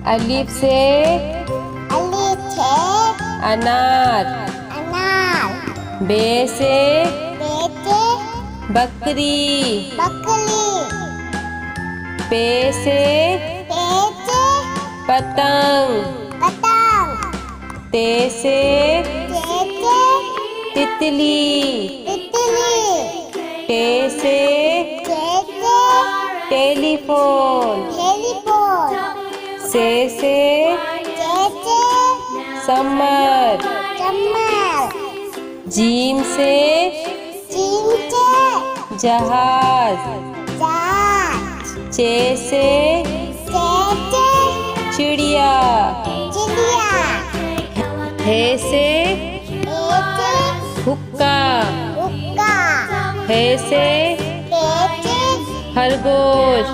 अलिफ से अनार। बे से बकरी। पे से पतंग। ते से तितली। टे से टेलीफोन। से समर। जीम से जहाज। चे से चिड़िया। हे से हुक्का। हे से खरगोश।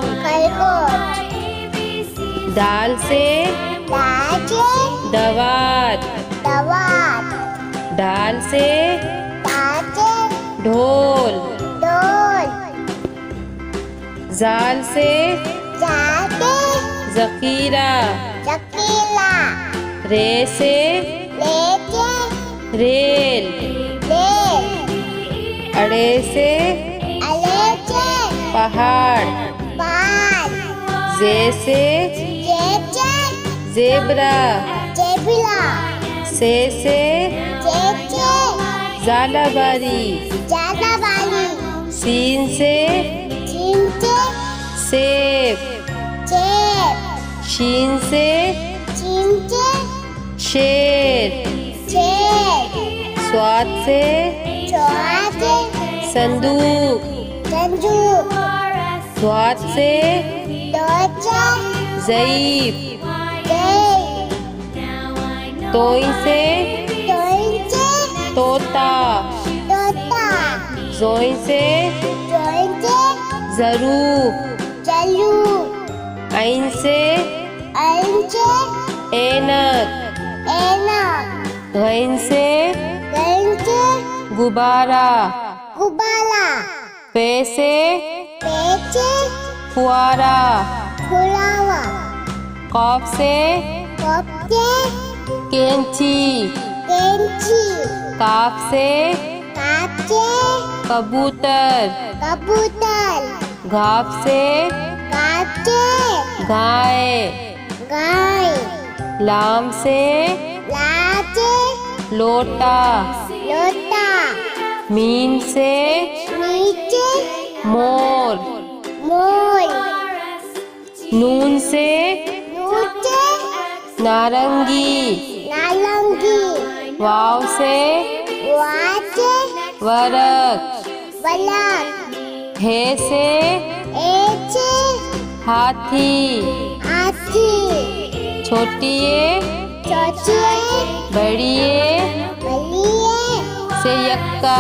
दाल से दवात। दाल से ढोल। जाल से जखीरा। रे से रेल। अड़े से पहाड़। जे से जेबरा। से झालावारी। सीन से सेब। शीन से शेर। स्वाद से संदूक। स्वाद से ज़ईफ। तोई से तोता। जोई से ज़रूफ। ऐन से ऐनक। गैन से गुब्बारा। पे से फुआरा। कॉफ से कैंची। काफ से कबूतर। घाफ से गाय। लाम से लोटा। मीम से मोर। नून से नारंगी। वाव से वरक। हे से हाथी। छोटिए बड़िए से यक्का।